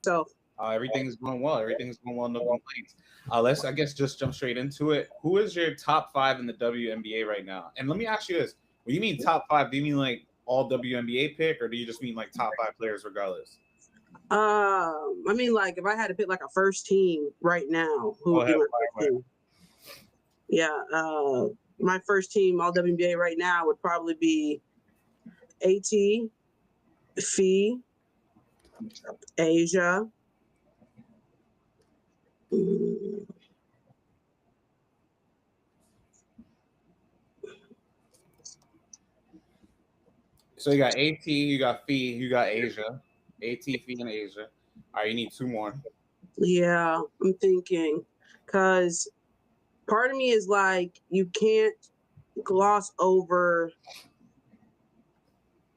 So, Everything's going well. Everything's going well. No complaints. Let's, I guess, just jump straight into it. Who is your top five in the WNBA right now? And let me ask you this: when you mean top five, do you mean like all WNBA pick, or do you just mean like top five players regardless? I mean, like if I had to pick like a first team right now, who Go would be ahead, my fire first away. team? Yeah, my first team all WNBA right now would probably be AT, Fee, Asia. mm, So you got AT, you got Fee, you got Asia. AT, Fee, and Asia. All right, you need two more. Yeah, I'm thinking because part of me is like you can't gloss over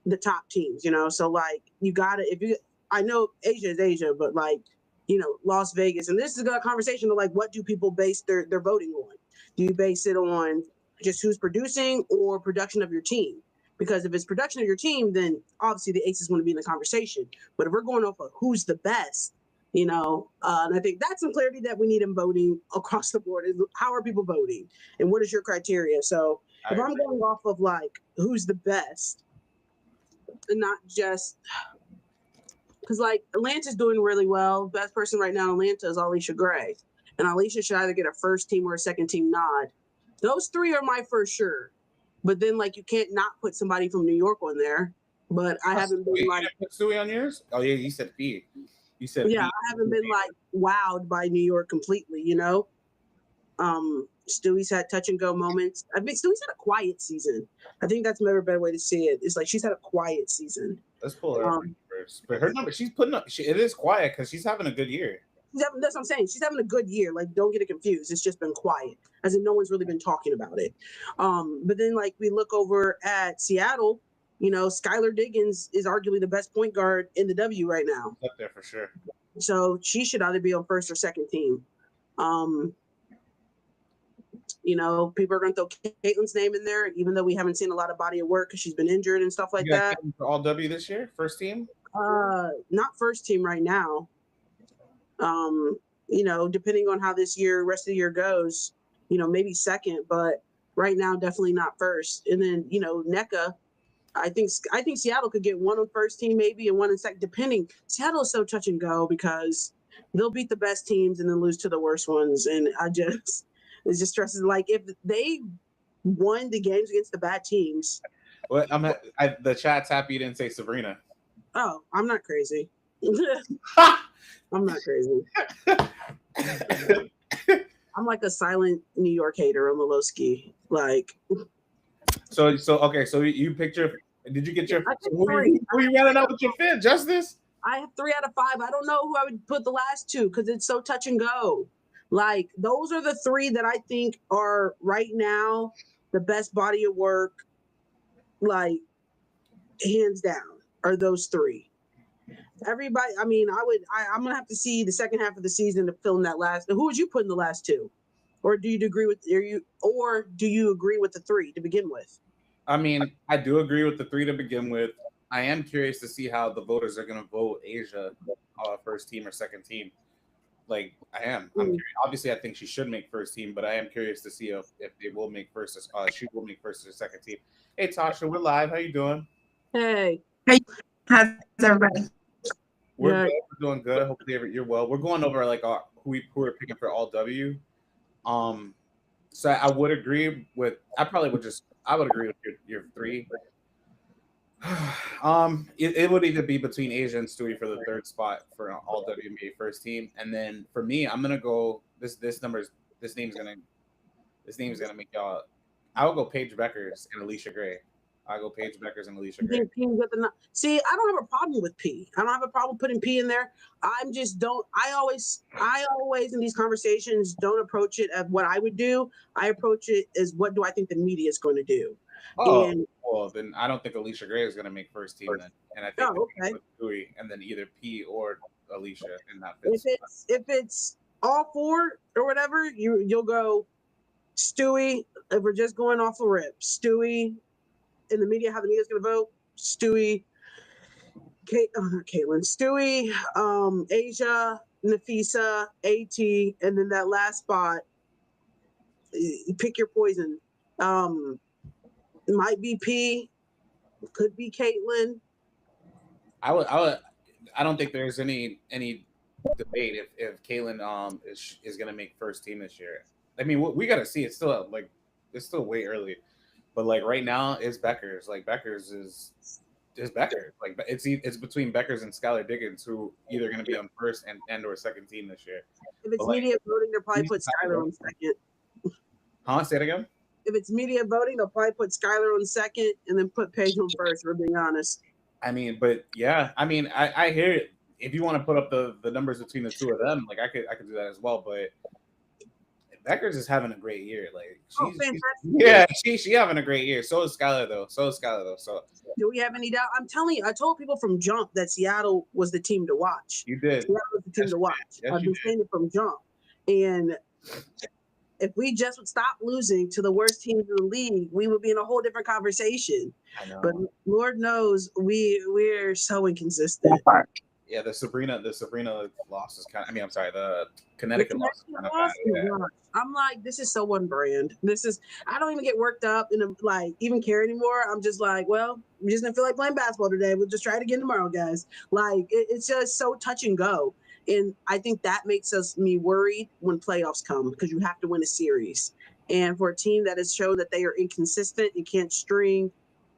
the top teams, you know. So like you gotta if you I know Asia is Asia, but like, you know, Las Vegas, and this is a conversation of like what do people base their voting on? Do you base it on just who's producing or production of your team? Because if it's production of your team, then obviously the Aces want to be in the conversation. But if we're going off of who's the best, you know, and I think that's some clarity that we need in voting across the board is how are people voting and what is your criteria? So I if I'm agree. going off of like who's the best, and not just because like Atlanta's doing really well. Best person right now in Atlanta is Alicia Gray, and Alicia should either get a first team or a second team nod. Those three are my for sure. But then like you can't not put somebody from New York on there. But I haven't been Wait, you like, didn't put Stewie on yours? Oh yeah, you said Fee. You said yeah, Fee. I haven't been like wowed by New York completely, you know. Stewie's had touch and go moments. I mean, Stewie's had a quiet season. I think that's never a better way to see it. It's like she's had a quiet season. Let's pull her up Um, first. But her number, she's putting up. It is quiet because she's having a good year. that's what I'm saying. She's having a good year. Like, don't get it confused. It's just been quiet, as in no one's really been talking about it. But then, like, we look over at Seattle. You know, Skylar Diggins is arguably the best point guard in the W right now. Up there for sure. So she should either be on first or second team. Um, you know, people are going to throw Caitlin's name in there, even though we haven't seen a lot of body of work because she's been injured and stuff like You got that. Caitlin for all W this year, first team. Not first team right now. Um, you know, depending on how this year, rest of the year goes, you know, maybe second, but right now definitely not first. And then, you know, NECA, I think Seattle could get one on first team maybe and one in second, depending. Seattle is so touch and go because they'll beat the best teams and then lose to the worst ones. And it just stresses like if they won the games against the bad teams. Well, the chat's happy you didn't say Sabrina. Oh, I'm not crazy. I'm not crazy. I'm like a silent New York hater on the low ski. Like, so okay. So you picked your. Did you get your? I So think three. who you running out with your fifth? Justice. I have 3 out of 5. I don't know who I would put the last two because it's so touch and go. Like, those are the three that I think are right now the best body of work, like, hands down, are those three. Everybody, I mean, I'm gonna have to see the second half of the season to film that last. Who would you put in the last two, or do you agree with? Do you agree with the three to begin with? I mean, I do agree with the three to begin with. I am curious to see how the voters are going to vote Asia first team or second team. Like I am. I'm Mm. curious. Obviously, I think she should make first team, but I am curious to see if they will make first. She will make first or second team. Hey, Tasha, we're live. How you doing? Hey, Hey, how's everybody? We're yeah, good. We're doing good. Hopefully, you're well. We're going over like who we're picking for all W. Um, so I would agree with. I would agree with your three. It would either be between Asia and Stewie for the third spot for all WNBA first team, and then for me, I'm gonna go. This name's gonna make y'all. I'll go Paige Beckers and Alicia Gray. I'll go Paige Beckers and Alicia you Gray. think P with the see? I don't have a problem with P. I don't have a problem putting P in there. I'm just don't. I always in these conversations don't approach it as what I would do. I approach it as what do I think the media is going to do, Oh, and well, then I don't think Alicia Gray is gonna make first team then, and I think oh, okay. with Stewie and then either P or Alicia in that fifth If spot. it's all four or whatever, you'll go Stewie. If we're just going off the rip, Stewie in the media, how the media's going to vote, Stewie, Caitlin, Stewie, Asia, Nafisa, AT, and then that last spot. Pick your poison. It might be P, could be Caitlin. I don't think there's any debate if Caitlin is gonna make first team this year. I mean, we gotta see. It's still way early, but like right now, it's Beckers. Like Beckers is Beckers. Like it's between Beckers and Skylar Diggins, who either gonna be on first and or second team this year. If it's media voting, they'll probably put Skylar on second. Huh? Say it again. If it's media voting, they'll probably put Skylar on second and then put Paige on first. We're being honest. I mean, but yeah, I mean, I hear it. If you want to put up the numbers between the two of them, like I could do that as well. But Beckers is having a great year. Like she's having a great year. So is Skylar though. So do we have any doubt? I'm telling you, I told people from jump that Seattle was the team to watch. You did. Seattle was the team to watch. Yes, I've been saying it from jump. And if we just would stop losing to the worst teams in the league, we would be in a whole different conversation. I know. But Lord knows we're so inconsistent. Yeah, the Sabrina loss is kind of. I mean, I'm sorry, the Connecticut loss is kind of bad. Yeah. I'm like, this is so on brand. I don't even get worked up and like even care anymore. I'm just like, well, we just didn't feel like playing basketball today. We'll just try it again tomorrow, guys. Like it's just so touch and go. And I think that makes me worried when playoffs come because you have to win a series. And for a team that has shown that they are inconsistent and can't string,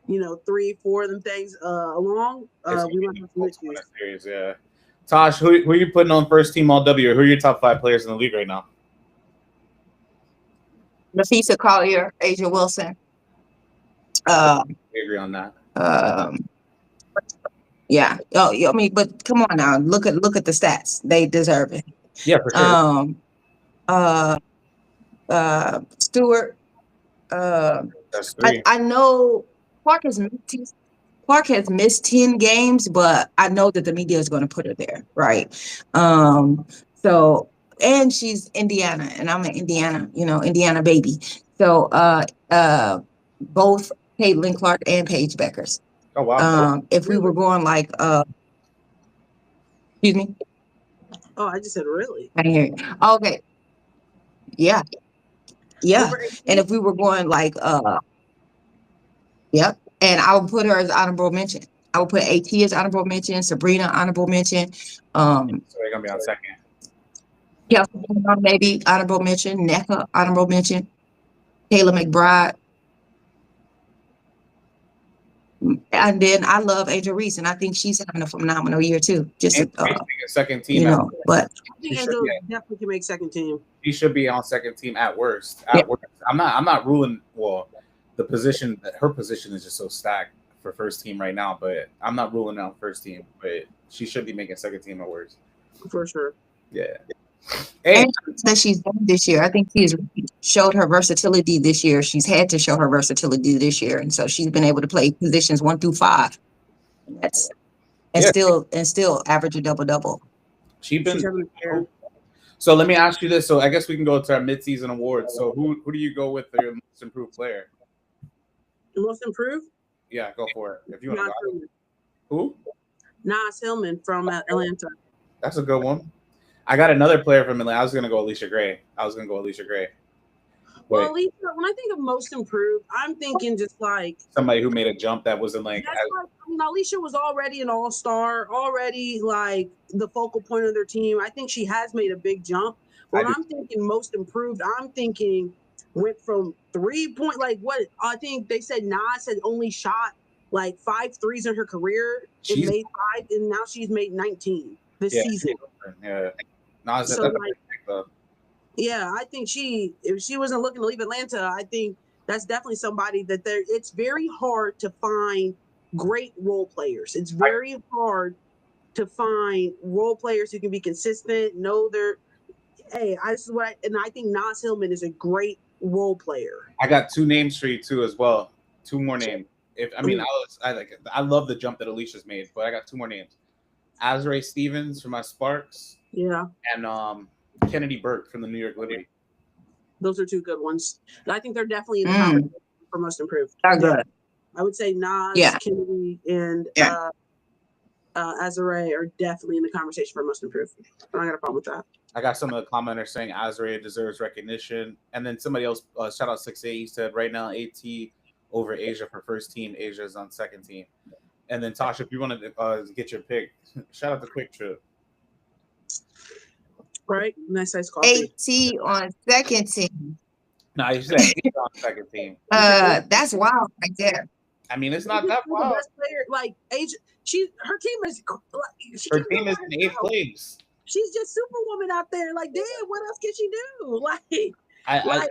3, 4 of them things along, we might have some issues. Series, yeah. Tosh, who are you putting on first team All W? Who are your top 5 players in the league right now? Nafisa Collier, Asia Wilson. We agree on that. Yeah. Oh, I mean, but come on now. Look at the stats. They deserve it. Yeah, for sure. Stewart. That's 3. I know Clark has missed 10 games, but I know that the media is going to put her there, right? So, and she's Indiana, and I'm an Indiana baby. So, both Caitlin Clark and Paige Beckers. Oh wow! If we were going like, excuse me. Oh, I just said really. I hear you. Okay. Yeah. And if we were going like, yep. And I would put her as honorable mention. I would put AT as honorable mention, Sabrina honorable mention. So they're gonna be on second. Yeah, maybe honorable mention. NECA honorable mention. Kayla McBride. And then I love Angel Reese, and I think she's having a phenomenal year too. Just a second team, but I think Angel definitely can make second team. She should be on second team at worst. Worst. I'm not ruling. Well, her position is just so stacked for first team right now. But I'm not ruling out first team. But she should be making second team at worst. For sure. Yeah. And that she's done this year. I think she's showed her versatility this year. She's had to show her versatility this year, and so she's been able to play positions 1 through 5. Still average a double. So let me ask you this. So I guess we can go to our midseason awards. So who do you go with for your most improved player? The most improved? Yeah, go for it. If you want to go. Who? Nas Hillman from Atlanta. That's a good one. I got another player from Atlanta. I was going to go Alicia Gray. Well, Alicia, when I think of most improved, I'm thinking just like somebody who made a jump that wasn't like. Alicia was already an all-star, already like the focal point of their team. I think she has made a big jump. When I'm thinking most improved, I'm thinking went from 3-point, like what I think they said Nas had only shot like 5 threes in her career and made 5, and now she's made 19 this season. Yeah. Nas, so yeah, I think if she wasn't looking to leave Atlanta, I think that's definitely somebody that it's very hard to find great role players. It's very hard to find role players who can be consistent, and I think Nas Hillman is a great role player. I got 2 names for you too as well. 2 more names. I love the jump that Alicia's made, but I got 2 more names. Azrae Stevens from my Sparks. Yeah. And Kennedy Burke from the New York Liberty. Those are 2 good ones. I think they're definitely in the conversation for most improved. They're good. I would say Nas, Kennedy, and Azare are definitely in the conversation for most improved. I don't got a problem with that. I got some of the commenters saying Azare deserves recognition, and then somebody else, shout out 6A, he said right now AT over Asia for first team. Asia is on second team. And then Tasha, if you want to get your pick, shout out to Quick Trip. Right, nice ice coffee. AT on second team. No, you said Asia on second team. That's wild right there. I mean, it's not that wild. The best player, like Asia, her team is. Her team is in 8th place. She's just Superwoman out there. Like, damn, what else can she do? Like, I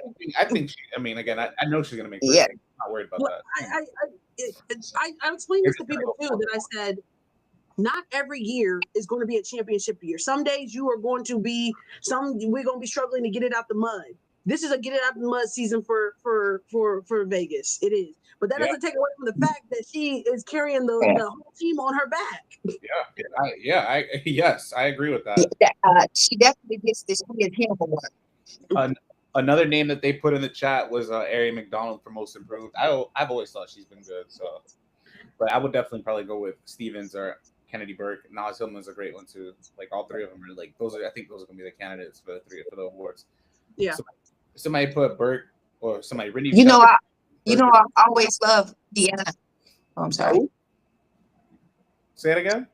think she. I mean, again, I know she's gonna make. Yeah. I'm not worried about that. I explained this to people too. That I said, not every year is going to be a championship year. Some days you are going to be. We're going to be struggling to get it out the mud. This is a get it out the mud season for Vegas. It is. But that doesn't take away from the fact that she is carrying the whole team on her back. Yes, I agree with that. She definitely gets this Hannibal one. Another name that they put in the chat was Ari McDonald for most improved. I've always thought she's been good, so. But I would definitely probably go with Stevens or Kennedy Burke. Naz Hillman's a great one too. Like all three of them are like those. I think those are gonna be the candidates for the awards. Yeah. Somebody put Burke or somebody. I always love Deanna. Oh, I'm sorry. Say it again.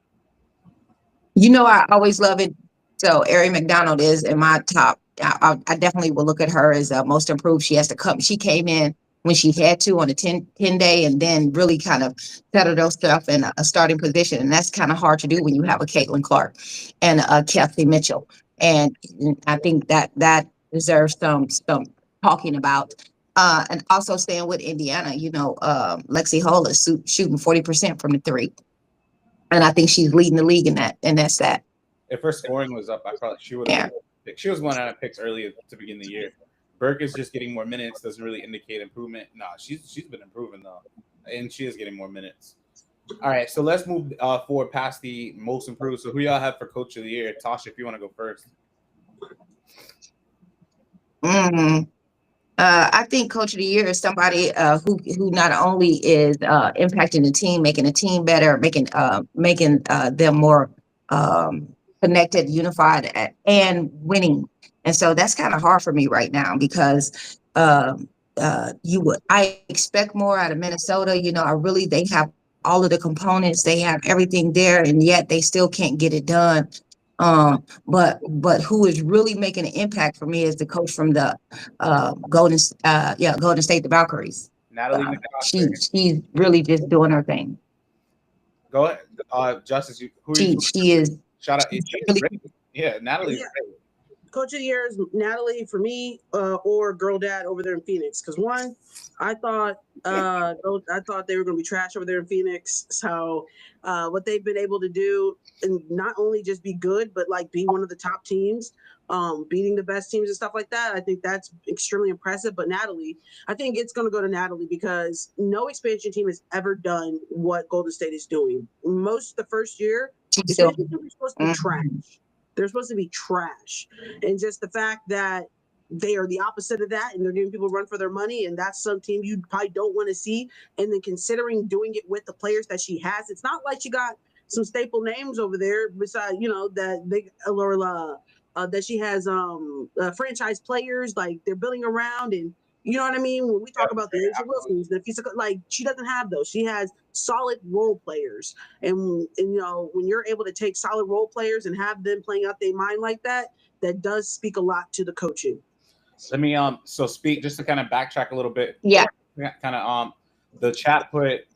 I always love it. So Ari McDonald is in my top. I definitely will look at her as most improved. She has to come. She came in when she had to on a 10-day and then really kind of settled herself in a starting position. And that's kind of hard to do when you have a Caitlin Clark and a Kathy Mitchell. And I think that deserves some talking about. And also staying with Indiana, Lexi Hull is shooting 40% from the three. And I think she's leading the league in that. And that's that. If her scoring was up, I probably she would have picked. She was one out of picks earlier to begin the year. Burke is just getting more minutes, doesn't really indicate improvement. No, she's been improving though. And she is getting more minutes. All right, so let's move forward past the most improved. So who y'all have for coach of the year? Tasha, if you want to go first. I think coach of the year is somebody who not only is impacting the team, making the team better, making them more connected, unified, and winning. And so that's kind of hard for me right now because I expect more out of Minnesota. They have all of the components, they have everything there, and yet they still can't get it done. But who is really making an impact for me is the coach from the Golden State, the Valkyries. Natalie she's really just doing her thing. Go ahead, Justice. She is. Shout out. Yeah, Natalie's great. Coach of the year is Natalie for me, or Girl Dad over there in Phoenix. Because one, I thought they were going to be trash over there in Phoenix. So what they've been able to do, and not only just be good, but like be one of the top teams, beating the best teams and stuff like that. I think that's extremely impressive. But Natalie, I think it's going to go to Natalie because no expansion team has ever done what Golden State is doing. The first year, expansion teams are supposed to be trash. They're supposed to be trash. And just the fact that they are the opposite of that and they're giving people a run for their money, and that's some team you probably don't want to see. And then considering doing it with the players that she has, it's not like she got some staple names over there besides, that she has franchise players like they're building around. And you know what I mean? When we talk about the Asia Wilsons, she doesn't have those. She has solid role players. And when you're able to take solid role players and have them playing out their mind like that, that does speak a lot to the coaching. Let me speak just to kind of backtrack a little bit. Yeah. Kind of the chat put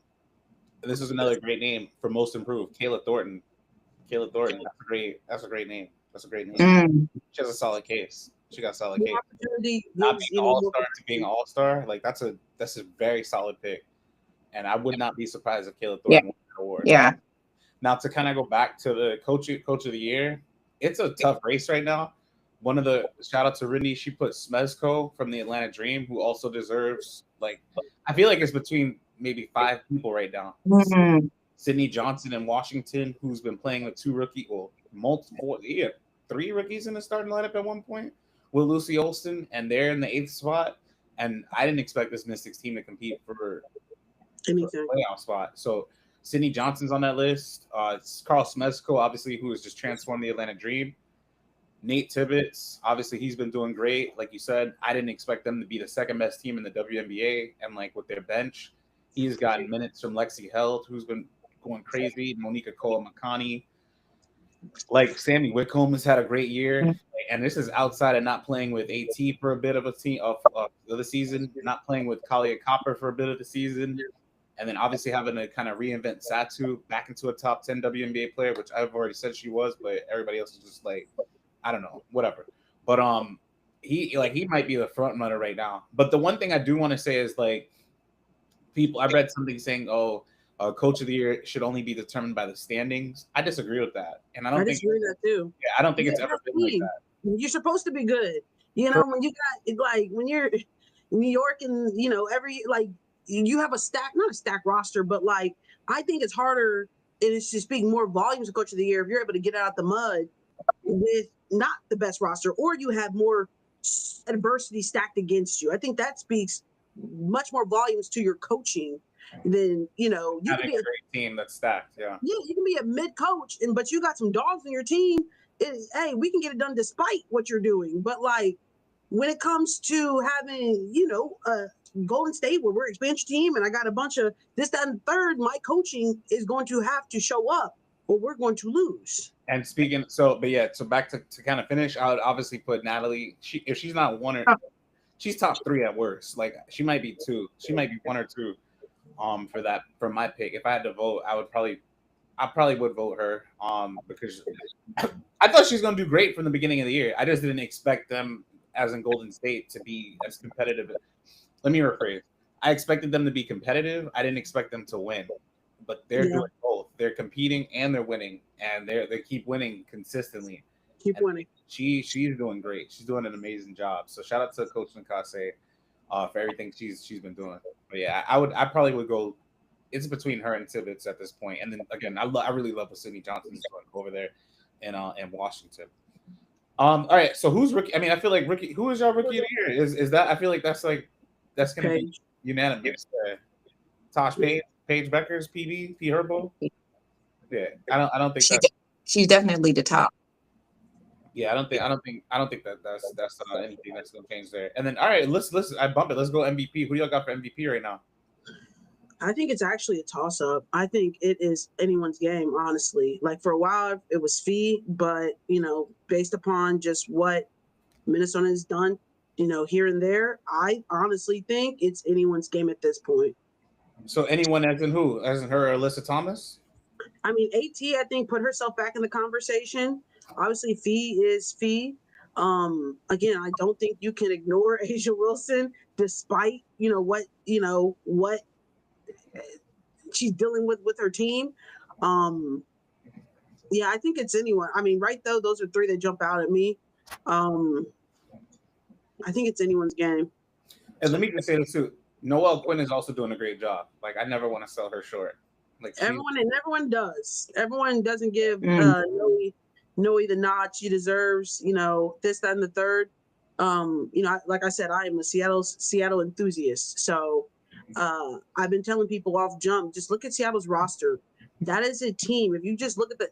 this is another great name for most improved. Kayla Thornton. That's a great name. She has a solid case. She got a solid case. Not being an all-star to being an all-star, like that's a very solid pick. And I would not be surprised if Kayla Thornton won the award. Yeah. Now to kind of go back to the coach of the year, it's a tough race right now. One of the shout out to Rindy, she put Smezko from the Atlanta Dream, who also deserves I feel like it's between maybe 5 people right now. Mm-hmm. Sydney Johnson in Washington, who's been playing with 3 rookies in the starting lineup at one point with Lucy Olsen, and they're in the 8th spot. And I didn't expect this Mystics team to compete for a playoff spot. So Sydney Johnson's on that list. It's Carl Smezko, obviously, who has just transformed the Atlanta Dream. Nate Tibbetts, obviously, he's been doing great. Like you said, I didn't expect them to be the second best team in the WNBA, and like with their bench, he's gotten minutes from Lexi Held, who's been going crazy. Monica Koa-Makani. Like Sammy Whitcomb has had a great year, and this is outside of not playing with AT for a bit of the season, not playing with Kalia Copper for a bit of the season, and then obviously having to kind of reinvent Satu back into a top 10 WNBA player, which I've already said she was, but everybody else is just like, I don't know, whatever. But he might be the front runner right now. But the one thing I do want to say is like I read something saying, coach of the year should only be determined by the standings. I disagree with that, and I disagree with that too. Yeah, I don't think it's ever been like that. You're supposed to be good, you know. When you got like when you're in New York and every like you have not a stacked roster, but like I think it's harder. It is to speak more volumes of coach of the year if you're able to get out the mud with not the best roster, or you have more adversity stacked against you. I think that speaks much more volumes to your coaching than you can be a great team that's stacked. Yeah, you can be a mid coach, but you got some dogs in your team. Hey, we can get it done despite what you're doing. But like when it comes to having Golden State, where we're an expansion team, and I got a bunch of this, that, and the third, my coaching is going to have to show up, or we're going to lose. And speaking, so back to kind of finish, I would obviously put Natalie. If she's not one or she's top 3 at worst. Like she might be 2. She might be 1 or 2. For my pick, if I had to vote, I probably would vote her. Because I thought she was going to do great from the beginning of the year. I just didn't expect them, as in Golden State, to be as competitive. Let me rephrase. I expected them to be competitive. I didn't expect them to win. But they're doing both. They're competing and they're winning, and they keep winning consistently. Keep winning. She's doing great. She's doing an amazing job. So shout out to Coach Nkase for everything she's been doing. But yeah, I probably would go. It's between her and Tibbetts at this point. And then again, I really love what Sydney Johnson's doing over there in Washington. All right, so who's rookie? I mean, I feel like rookie. Who is your rookie of the year? Is that? I feel like that's gonna be unanimous. Tosh Paige Beckers, P Herbo. Yeah, I don't think she's definitely the top. Yeah, I don't think that's anything that's gonna change there. And then all right, let's I bump it. Let's go MVP. Who do y'all got for MVP right now? I think it's actually a toss-up. I think it is anyone's game, honestly. Like for a while, it was Fee, but based upon just what Minnesota has done, here and there, I honestly think it's anyone's game at this point. So anyone as in who? As in her or Alyssa Thomas? I mean, AT, I think, put herself back in the conversation. Obviously, Fee is Fee. Again, I don't think you can ignore Asia Wilson, despite what she's dealing with her team. Yeah, I think it's anyone. I mean, right though, those are 3 that jump out at me. I think it's anyone's game. And let me just say this too. Noelle Quinn is also doing a great job. Like I never want to sell her short. Like everyone does. Everyone doesn't give Noe the nod she deserves. This, that, and the third. Like I said, I am a Seattle enthusiast. So I've been telling people off jump, just look at Seattle's roster. That is a team. If you just look at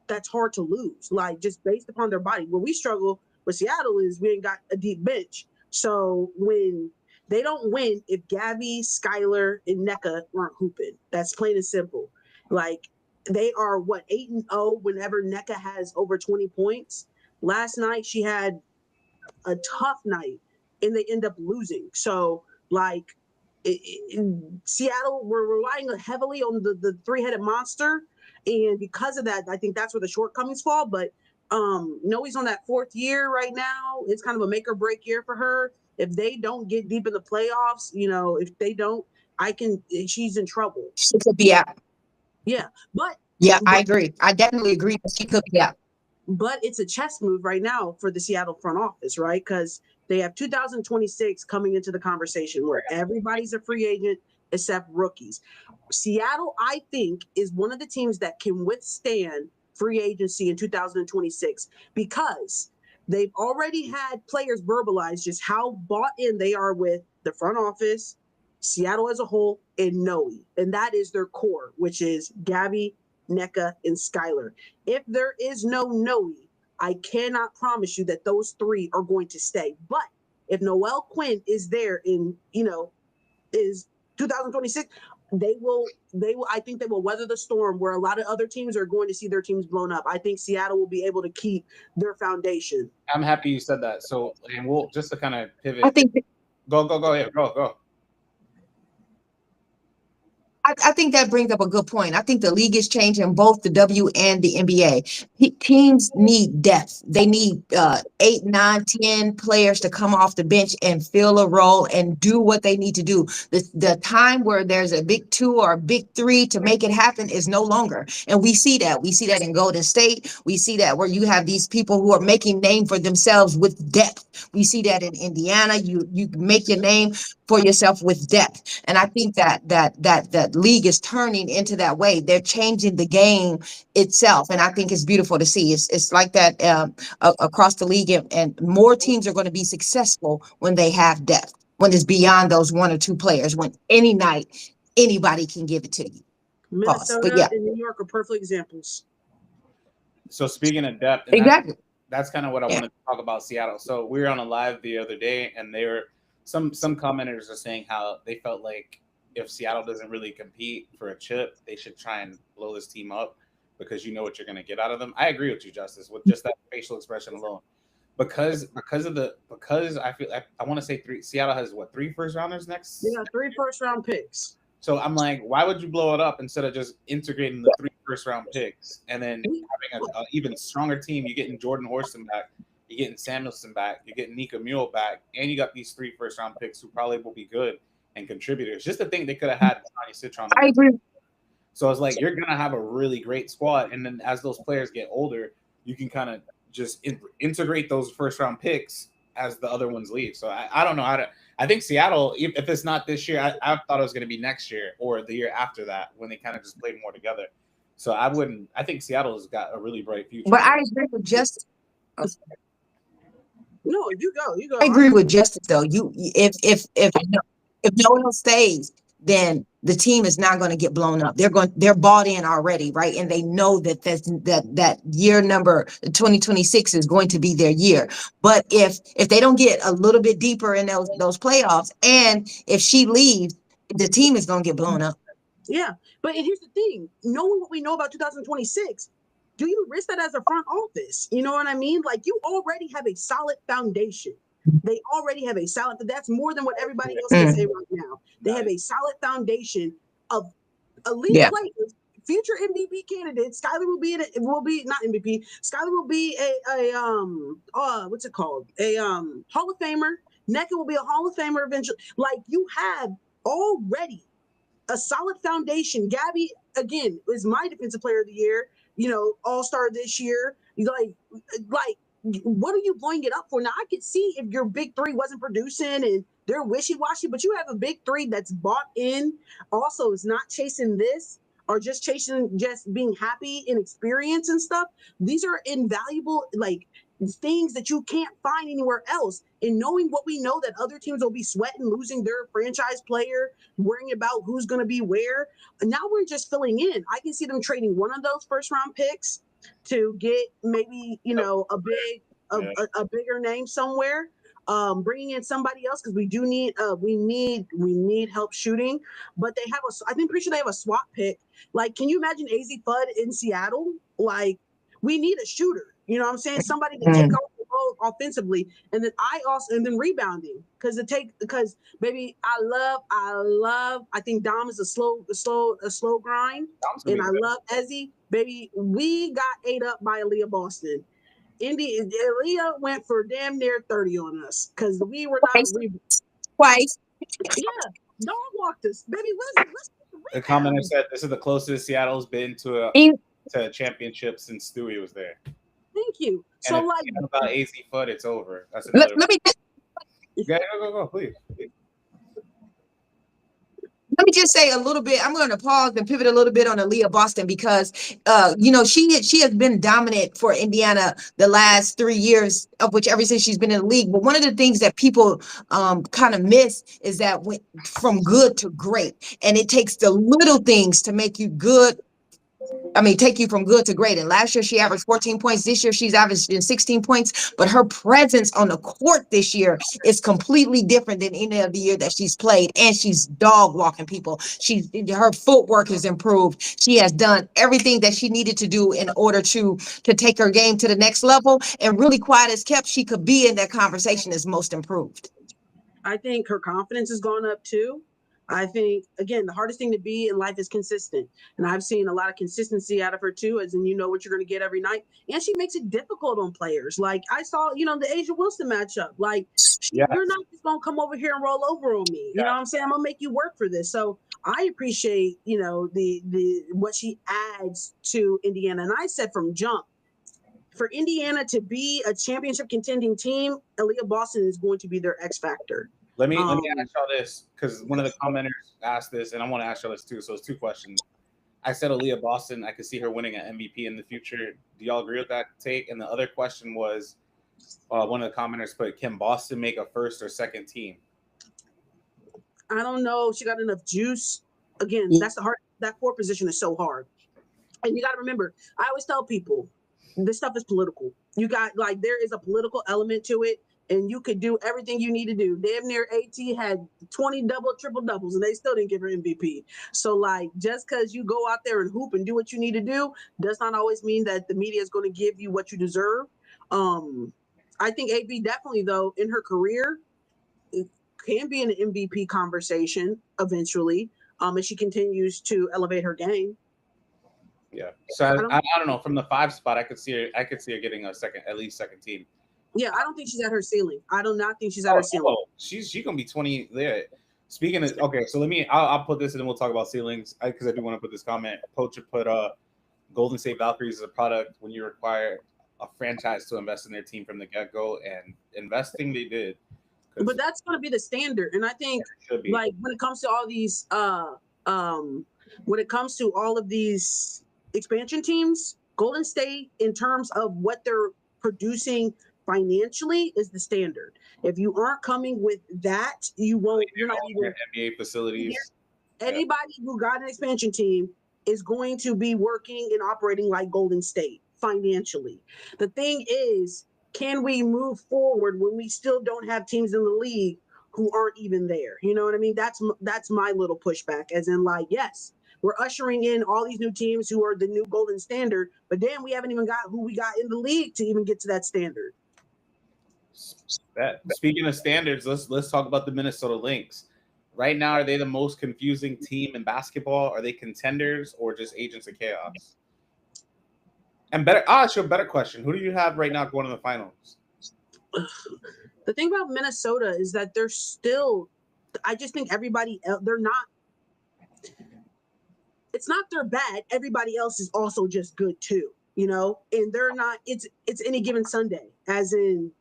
that's hard to lose. Like just based upon their body. Where we struggle with Seattle is we ain't got a deep bench. So when they don't win if Gabby, Skylar, and NECA weren't hooping. That's plain and simple. Like they are 8-0 whenever NECA has over 20 points. Last night she had a tough night and they end up losing. So like in Seattle, we're relying heavily on the 3-headed monster. And because of that, I think that's where the shortcomings fall. But Noe's on that 4th year right now. It's kind of a make or break year for her. If they don't get deep in the playoffs, if they don't, she's in trouble. She could be out. Yeah. But I agree. I definitely agree that she could be out. But it's a chess move right now for the Seattle front office, right? Because they have 2026 coming into the conversation where everybody's a free agent except rookies. Seattle, I think, is one of the teams that can withstand free agency in 2026 because they've already had players verbalize just how bought in they are with the front office, Seattle as a whole, and Noe. And that is their core, which is Gabby, Nneka, and Skylar. If there is no Noe, I cannot promise you that those three are going to stay. But if Noelle Quinn is there in, is 2026, they will I think they will weather the storm where a lot of other teams are going to see their teams blown up. I think Seattle will be able to keep their foundation. I'm happy you said that. So, and we'll just to kind of pivot. I think go ahead, go. I think that brings up a good point. I think the league is changing, both the W and the NBA. Teams need depth. They need 8, 9, 10 players to come off the bench and fill a role and do what they need to do. The time where there's a big 2 or a big 3 to make it happen is no longer. And we see that. We see that in Golden State. We see that where you have these people who are making name for themselves with depth. We see that in Indiana. You make your name for yourself with depth. And I think that league is turning into that way. They're changing the game itself. And I think it's beautiful to see. It's like that across the league, and more teams are going to be successful when they have depth, when it's beyond those 1 or 2 players, when any night, anybody can give it to you. Minnesota and New York are perfect examples. So speaking of depth, exactly. That's kind of what I wanted to talk about Seattle. So we were on a live the other day, and they were some commenters are saying how they felt like if Seattle doesn't really compete for a chip, they should try and blow this team up because you know what you're going to get out of them. I agree with you, Justice, with just that facial expression alone. Because I feel I want to say Seattle has 3 first rounders next? Yeah, 3 first round picks. So I'm like, why would you blow it up instead of just integrating the 3 first round picks and then having an even stronger team? You're getting Jordan Horston back, you're getting Samuelson back, you're getting Nika Mule back, and you got these 3 first round picks who probably will be good and contributors. Just to think they could have had Tanya Citron. I agree. So it's like you're gonna have a really great squad, and then as those players get older, you can kind of just integrate those first round picks as the other ones leave. So I don't know. I think Seattle, if it's not this year, I thought it was going to be next year or the year after that when they kind of just played more together. So I think Seattle's got a really bright future. But I agree with Justice. No, you go. I agree with Justice though. If no one stays, then the team is not going to get blown up. They're bought in already, right? And they know that year number 2026 is going to be their year. But if they don't get a little bit deeper in those playoffs, and if she leaves, the team is going to get blown up. Yeah, but here's the thing: knowing what we know about 2026, do you risk that as a front office? You know what I mean? Like, you already have a solid foundation. They already have a solid. That's more than what everybody else can say right now. They have a solid foundation of elite players, future MVP candidates. Skylar will be not MVP. Skylar will be a what's it called? A Hall of Famer. Nneka will be a Hall of Famer eventually. Like, you have already a solid foundation. Gabby, again, is my defensive player of the year. All-star this year. Like, what are you blowing it up for? Now, I could see if your big 3 wasn't producing and they're wishy-washy, but you have a big 3 that's bought in, also is not chasing this or just being happy in experience and stuff. These are invaluable, like, things that you can't find anywhere else. And knowing what we know, that other teams will be sweating, losing their franchise player, worrying about who's going to be where. Now we're just filling in. I can see them trading one of those first-round picks to get maybe a bigger name somewhere, bringing in somebody else, because we do need help shooting. But they have pretty sure they have a swap pick. Like, can you imagine AZ Fudd in Seattle? Like, we need a shooter. You know what I'm saying? Somebody to take over the ball offensively, and then rebounding, because baby, I think Dom is a slow grind, and I love Ezzy. Baby, we got ate up by Aaliyah Boston. Aaliyah went for damn near 30 on us because we were not twice. Yeah, Dom walked us, baby. Let's the commenter said this is the closest Seattle's been to a championship since Stewie was there. Thank you. And so, like, about AZ Fudd, it's over. That's let me. Go, please. Let me just say a little bit. I'm going to pause and pivot a little bit on Aaliyah Boston because, she has been dominant for Indiana the last 3 years, of which ever since she's been in the league. But one of the things that people kind of miss is that went from good to great, and it takes the little things to make you good. Take you from good to great. And last year she averaged 14 points. This year she's averaging 16 points. But her presence on the court this year is completely different than any other year that she's played. And she's dog walking people. Her footwork has improved. She has done everything that she needed to do in order to take her game to the next level. And really quiet as kept, she could be in that conversation as most improved. I think her confidence has gone up too. I think, again, the hardest thing to be in life is consistent. And I've seen a lot of consistency out of her too, as in, you know what you're going to get every night. And she makes it difficult on players. Like I saw, the Asia Wilson matchup. Like, you're not just going to come over here and roll over on me. You know what I'm saying? I'm going to make you work for this. So I appreciate, the what she adds to Indiana. And I said from jump, for Indiana to be a championship contending team, Aaliyah Boston is going to be their X factor. Let me ask y'all this, because one of the commenters asked this, and I want to ask y'all this too. So it's 2 questions. I said Aaliyah Boston, I could see her winning an MVP in the future. Do y'all agree with that take? And the other question was, one of the commenters put, can Boston make a first or second team? I don't know. She got enough juice. Again, that's the hard. That 4 position is so hard. And you got to remember, I always tell people, this stuff is political. You got, there is a political element to it. And you could do everything you need to do. Damn near AT had 20 double, triple doubles, and they still didn't give her MVP. So, just because you go out there and hoop and do what you need to do does not always mean that the media is going to give you what you deserve. I think AB definitely, though, in her career, it can be an MVP conversation eventually, as she continues to elevate her game. Yeah. So I don't know. From the 5 spot, I could see her getting at least second team. Yeah, I don't think she's at her ceiling. I do not think she's at her ceiling. She's gonna be 20 there. Speaking of, okay, so I'll put this and then we'll talk about ceilings because I do want to put this comment. Poacher put Golden State Valkyries as a product when you require a franchise to invest in their team from the get-go, and investing they did. But that's going to be the standard, and I think when it comes to all these expansion teams, Golden State, in terms of what they're producing financially, is the standard. If you aren't coming with that, you won't. You're not even NBA facilities. Anybody who got an expansion team is going to be working and operating like Golden State financially. The thing is, can we move forward when we still don't have teams in the league who aren't even there? You know what I mean? That's my little pushback, as in, yes, we're ushering in all these new teams who are the new golden standard, but then we haven't even got who we got in the league to even get to that standard. Speaking of standards, let's talk about the Minnesota Lynx. Right now, are they the most confusing team in basketball? Are they contenders or just agents of chaos? And I'll ask you a better question. Who do you have right now going to the finals? The thing about Minnesota is that they're still, I just think everybody else, they're not, it's not they're bad. Everybody else is also just good too, and they're not, it's any given Sunday, as in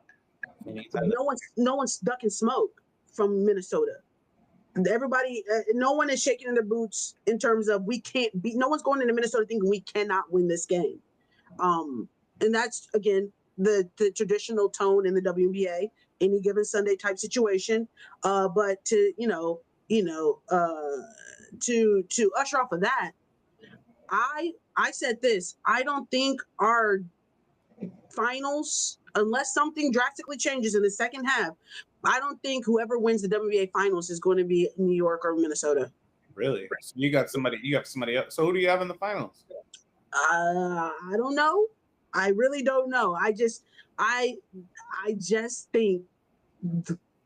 no one's ducking smoke from Minnesota. Everybody, no one is shaking in their boots in terms of no one's going into Minnesota thinking we cannot win this game. And that's, again, the traditional tone in the WNBA, any given Sunday type situation. But to usher off of that, I said this, I don't think our finals, unless something drastically changes in the second half, I don't think whoever wins the WNBA finals is going to be New York or Minnesota. Really? So you got somebody else. So who do you have in the finals? I don't know. I really don't know. I just think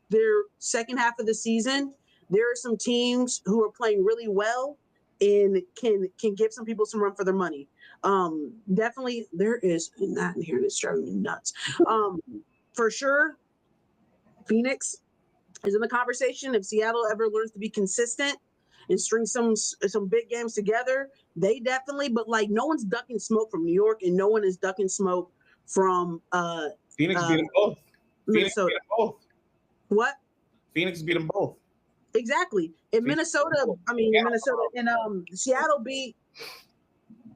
their second half of the season, there are some teams who are playing really well and can give some people some run for their money. Definitely there is not in here and it's driving me nuts. For sure, Phoenix is in the conversation. If Seattle ever learns to be consistent and string some big games together, they definitely, but no one's ducking smoke from New York and no one is ducking smoke from Phoenix beat them both. Minnesota. Phoenix beat them both. What? Phoenix beat them both. exactly. In Minnesota, Seattle beat.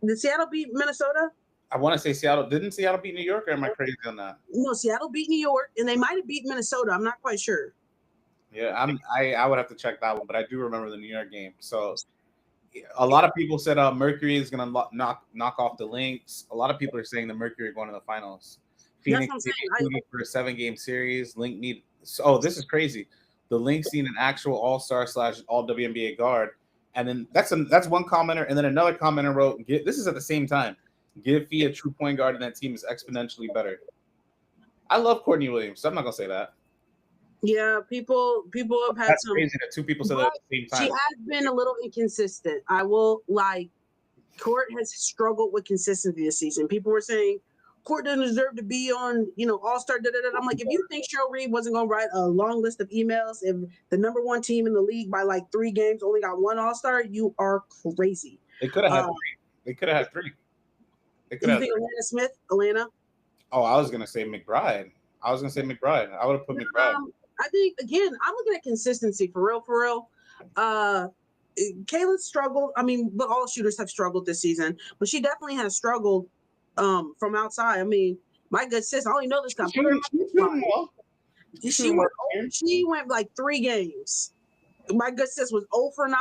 Did Seattle beat Minnesota? I want to say Seattle. Didn't Seattle beat New York, or am I crazy on that? No, Seattle beat New York, and they might have beat Minnesota. I'm not quite sure. Yeah, I would have to check that one, but I do remember the New York game. So a lot of people said Mercury is going to knock off the Lynx. A lot of people are saying the Mercury are going to the finals. Phoenix for a 7-game series. Lynx need. Oh, this is crazy. The Lynx need an actual all-star / all WNBA guard, and then that's one commenter, and then another commenter wrote, "This is at the same time. Give Fee a true point guard, and that team is exponentially better." I love Courtney Williams, so I'm not gonna say that. Yeah, people have had That's crazy that two people said that at the same time. She has been a little inconsistent. I will Court has struggled with consistency this season. People were saying Court doesn't deserve to be on, All-Star. I'm like, if you think Cheryl Reed wasn't going to write a long list of emails, if the number one team in the league by 3 games only got 1 All-Star, you are crazy. They could have had 3. They could have had 3. They could have. You think Atlanta Smith? Atlanta? Oh, I was going to say McBride. I would have put McBride. I think, again, I'm looking at consistency for real. Kayla struggled. I mean, but all shooters have struggled this season, but she definitely has struggled from outside. I mean, my good sis, I only know this guy. She went 3 games. My good sis was 0 for 9,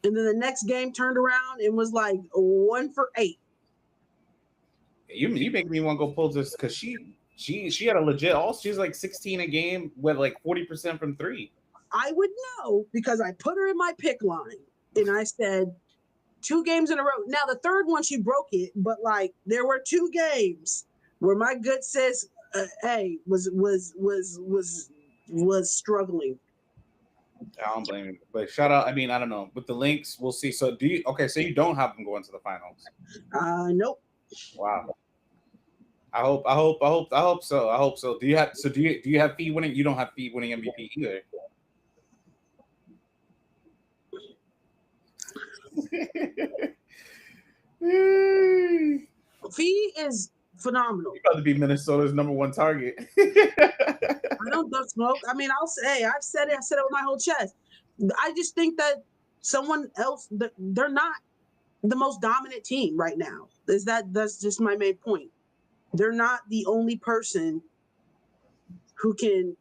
and then the next game turned around and was 1 for 8. You make me want to go pull this because she had a legit she's 16 a game with 40% from 3. I would know because I put her in my pick line and I said 2 games in a row. Now the third one she broke it, but there were 2 games where my good sis was struggling. I don't blame you. But shout out, I don't know. With the Lynx, we'll see. So so you don't have them going to the finals? Nope. Wow. I hope so. Do you have Fee winning? You don't have Fee winning MVP either. Fee is phenomenal. You're about to be Minnesota's number 1 target. I don't smoke. I mean, I've said it with my whole chest. I just think that someone else, they're not the most dominant team right now. That's just my main point. They're not the only person who can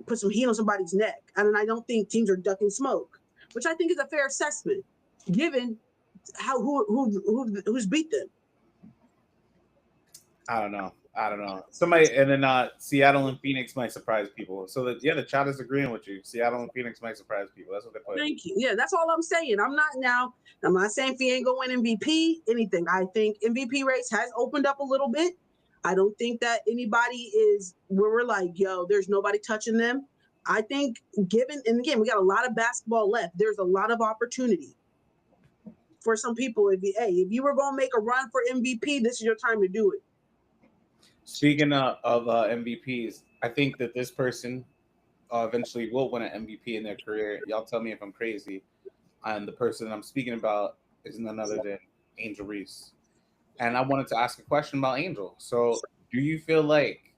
put some heat on somebody's neck. And I don't think teams are ducking smoke, which I think is a fair assessment, given who's beat them. I don't know. Somebody, and then Seattle and Phoenix might surprise people. So the chat is agreeing with you. Seattle and Phoenix might surprise people. That's what they put. Thank you. Yeah, that's all I'm saying. I'm not saying Fee ain't gonna win MVP, anything. I think MVP race has opened up a little bit. I don't think that anybody is where we're yo, there's nobody touching them. I think and again, we got a lot of basketball left. There's a lot of opportunity for some people. If you were going to make a run for MVP, this is your time to do it. Speaking of MVPs, I think that this person eventually will win an MVP in their career. Y'all tell me if I'm crazy. And the person I'm speaking about is none other than Angel Reese. And I wanted to ask a question about Angel. So do you feel like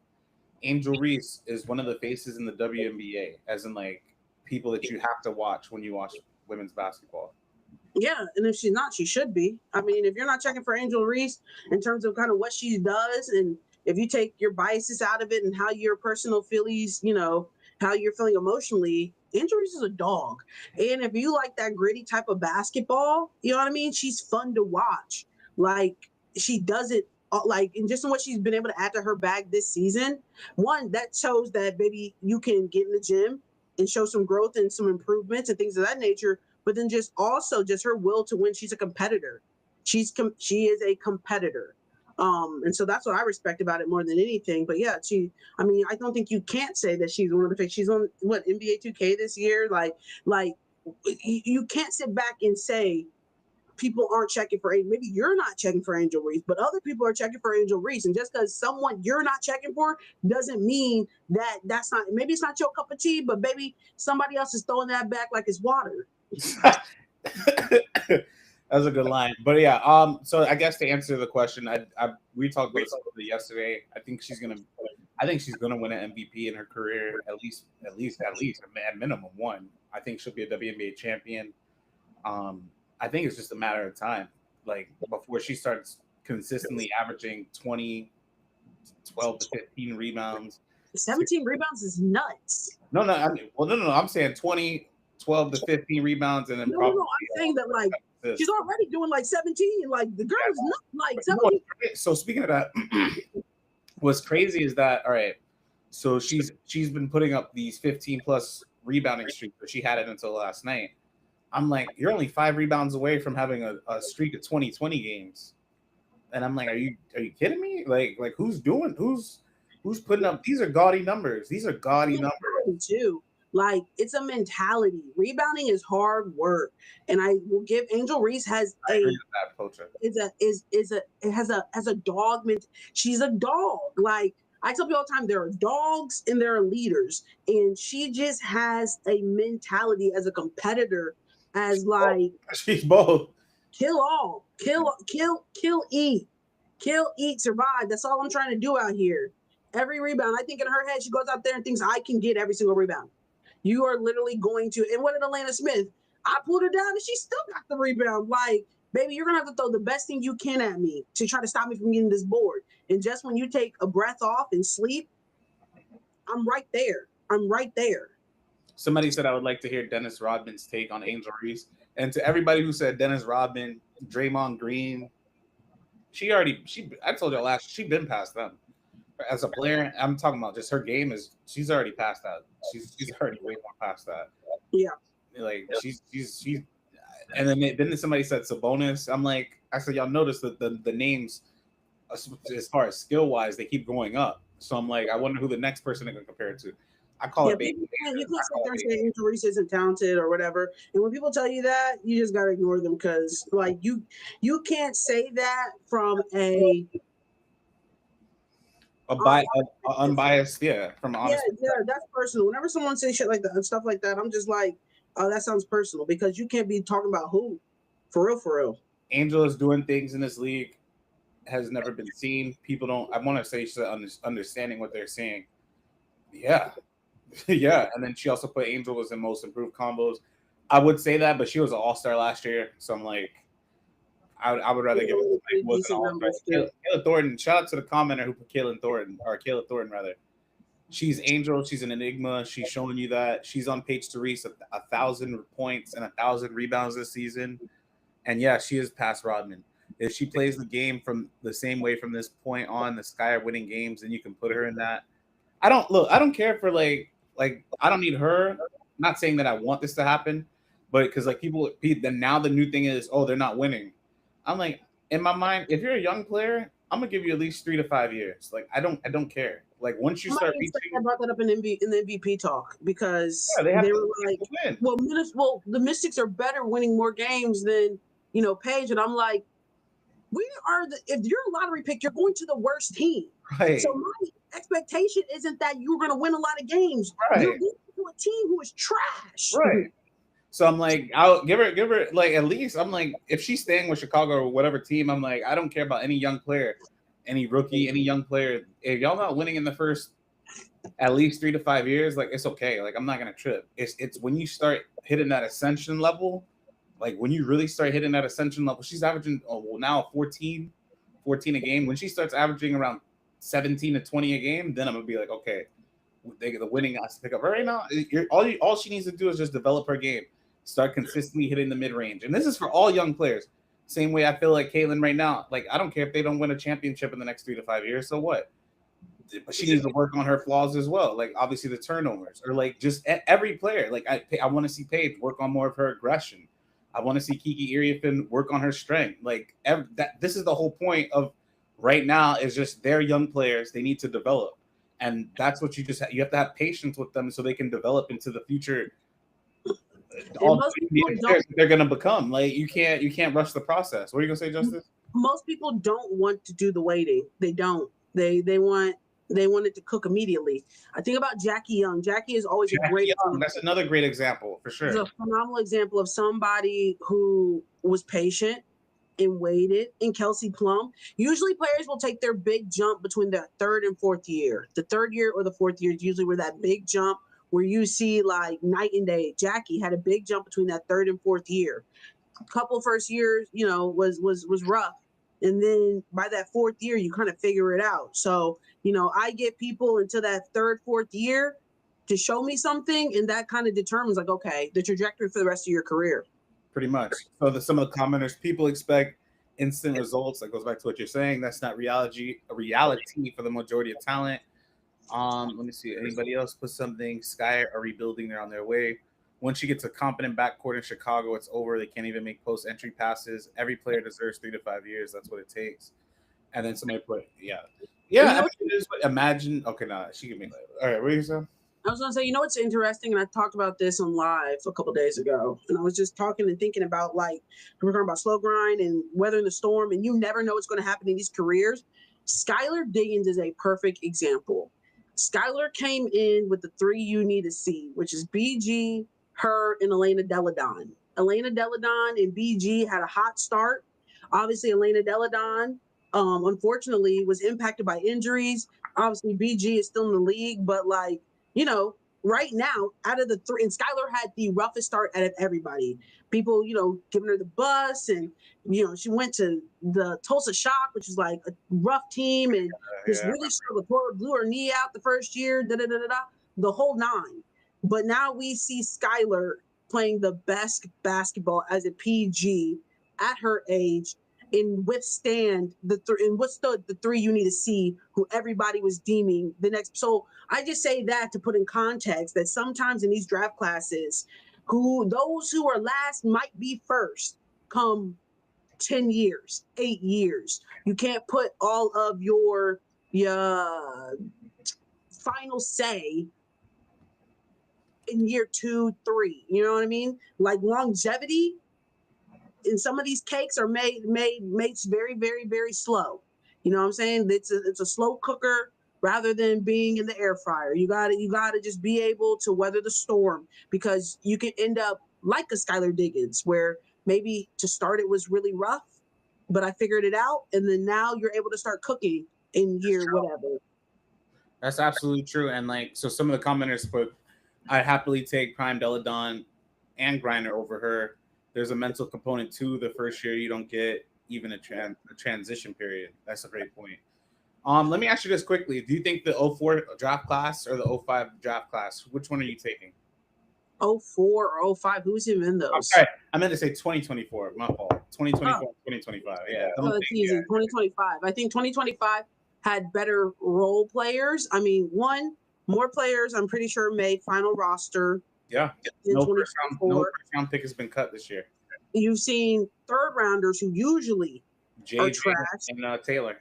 Angel Reese is one of the faces in the WNBA, as in people that you have to watch when you watch women's basketball? Yeah, and if she's not, she should be. I mean, if you're not checking for Angel Reese in terms of kind of what she does, and if you take your biases out of it and how your personal feelings, how you're feeling emotionally, Angel Reese is a dog. And if you like that gritty type of basketball, you know what I mean? She's fun to watch. She does it and just in what she's been able to add to her bag this season. One, that shows that baby, you can get in the gym and show some growth and some improvements and things of that nature. But then just her will to win. She's a competitor. She is a competitor. And so that's what I respect about it more than anything. But yeah, I don't think you can't say that she's one of the things. She's on NBA 2K this year. You can't sit back and say people aren't checking for Angel. Maybe you're not checking for Angel Reese, but other people are checking for Angel Reese. And just because someone you're not checking for doesn't mean that's not, maybe it's not your cup of tea, but maybe somebody else is throwing that back like it's water. That's a good line. But yeah, so I guess to answer the question, we talked about this yesterday. I think she's gonna win an MVP in her career, at least at minimum 1. I think she'll be a WNBA champion. I think it's just a matter of time, like before she starts consistently averaging 20, 12 to 15 rebounds. 17 rebounds is nuts. No. I'm saying 20, 12 to 15 rebounds, and then No, probably. I'm saying that like she's already doing like 17. Like the girl is not like 17. So speaking of that, what's crazy is that all right. So she's been putting up these 15 plus rebounding streaks, but she had it until last night. I'm like, you're only 5 rebounds away from having a streak of 20 games. And I'm like, are you kidding me? Like who's putting up? These are gaudy numbers. These are gaudy numbers too. Like it's a mentality. Rebounding is hard work, and I will give Angel Reese has a dog. She's a dog. Like I tell people all the time, there are dogs and there are leaders, and she just has a mentality as a competitor. As like she's both. Kill all, eat, survive. That's all I'm trying to do out here. Every rebound, I think in her head, she goes out there and thinks I can get every single rebound. You are literally going to. And what did Atlanta Smith? I pulled her down and she still got the rebound. Like, baby, you're gonna have to throw the best thing you can at me to try to stop me from getting this board. And just when you take a breath off and sleep, I'm right there. Somebody said I would like to hear Dennis Rodman's take on Angel Reese. And to everybody who said Dennis Rodman, Draymond Green, I told y'all last, she's been past them. As a player, I'm talking about just her game she's already past that. She's already way more past that. Yeah. Like she's and then somebody said Sabonis. I said, y'all notice that the names as far as skill wise, they keep going up. So I'm like, I wonder who the next person they're gonna compare it to. I call it baby. You can't sit there and say Angel Reese isn't talented or whatever. And when people tell you that, you just gotta ignore them because like you can't say that from unbiased, from honest. Yeah, that's personal. Whenever someone says shit like that and stuff like that, I'm just like, oh, that sounds personal because you can't be talking about who, for real. Angel is doing things in this league has never been seen. People don't. I want to say she's understanding what they're saying. Yeah. Yeah, and then she also put Angel was in most improved combos. I would say that, but she was an all-star last year, so I'm like, I would rather give it to was an all-star. Kayla Thornton, shout out to the commenter who put Kayla Thornton rather. She's Angel. She's an enigma. She's showing you that she's on pace to reach 1,000 points and 1,000 rebounds this season. And yeah, she is past Rodman. If she plays the game from the same way from this point on, the Sky are winning games, and you can put her in that. I don't care for like I don't need her. I'm not saying that I want this to happen, but because like people then now the new thing is, oh, they're not winning. I'm like, in my mind, if you're a young player, I'm gonna give you at least 3 to 5 years. Like I don't care. Like once you start reaching, I brought that up in the MVP talk because they were like, well, the Mystics are better winning more games than Paige, and I'm like, if you're a lottery pick, you're going to the worst team. Right. So my expectation isn't that you're going to win a lot of games. Right. You're going to a team who is trash. Right. So I'm like, I'll give her like at least I'm like, if she's staying with Chicago or whatever team, I'm like, I don't care about any young player, any rookie, any young player. If y'all not winning in the first at least 3 to 5 years, like it's okay. Like I'm not gonna trip. It's when you start hitting that ascension level, like when you really start hitting that ascension level, she's averaging now 14 a game. When she starts averaging around 17 to 20 a game, then I'm gonna be like, okay, the winning has to pick up. Right now, all she needs to do is just develop her game, start consistently hitting the mid range, and this is for all young players. Same way I feel like Caitlin right now. Like I don't care if they don't win a championship in the next 3 to 5 years. So what? But she needs to work on her flaws as well. Like obviously the turnovers, or like just every player. Like I want to see Paige work on more of her aggression. I want to see Kiki Iriafen work on her strength. Like this is the whole point of right now is just they're young players. They need to develop. And that's what you have to have patience with them so they can develop into the future. They're going to become. Like you can't rush the process. What are you going to say, Justice? Most people don't want to do the waiting. They don't. They want it to cook immediately. I think about Jackie Young. Jackie is always a great example. That's another great example for sure. It's a phenomenal example of somebody who was patient and waited. And Kelsey Plum. Usually players will take their big jump between the third and fourth year. The third year or the fourth year is usually where that big jump where you see like night and day. Jackie had a big jump between that third and fourth year. Couple first years, was rough. And then by that fourth year, you kind of figure it out. So, I get people into that third, fourth year to show me something. And that kind of determines like, okay, the trajectory for the rest of your career. Pretty much. So some of the commenters, people expect instant results. That goes back to what you're saying. That's not reality for the majority of talent. Let me see. Anybody else put something? Sky are rebuilding. They're on their way. Once you get to competent backcourt in Chicago, it's over. They can't even make post-entry passes. Every player deserves 3 to 5 years. That's what it takes. And then somebody put, imagine. Okay, nah, she can make it. All right, what are you saying? I was going to say, what's interesting, and I talked about this on live a couple of days ago, and I was just talking and thinking about, like, we're talking about slow grind and weathering the storm, and you never know what's going to happen in these careers. Skylar Diggins is a perfect example. Skylar came in with the 3 you need to see, which is BG, her, and Elena Deladon. Elena Deladon and BG had a hot start. Obviously, Elena Deladon, unfortunately, was impacted by injuries. Obviously, BG is still in the league, but, like, right now, out of the 3, and Skylar had the roughest start out of everybody. People, giving her the bus, and, she went to the Tulsa Shock, which is like a rough team, and just really struggled. Blew her knee out the first year, the whole 9. But now we see Skylar playing the best basketball as a PG at her age, and withstand the 3 you need to see, who everybody was deeming the next. So I just say that to put in context that sometimes in these draft classes, those who are last might be first come 10 years, 8 years. You can't put all of your final say in year 2, 3. You know what I mean? Like longevity in some of these cakes are made very, very, very slow. You know what I'm saying? It's a slow cooker rather than being in the air fryer. You gotta just be able to weather the storm, because you can end up like a Skylar Diggins, where maybe to start it was really rough, but I figured it out, and then now you're able to start cooking in year whatever. That's absolutely true. And so some of the commenters put, I'd happily take Prime Deladon and Grinder over her. There's a mental component too. The first year you don't get even a transition period. That's a great point. Let me ask you this quickly. Do you think the 04 draft class or the 05 draft class, which one are you taking? 04 or 05? Who's even in those? I'm sorry. I meant to say 2024. My fault. 2024, 2025. Yeah. It's easy. 2025. I think 2025 had better role players. I mean, more players, I'm pretty sure, made final roster. Yeah. No first round pick has been cut this year. You've seen third rounders who usually are trash and Taylor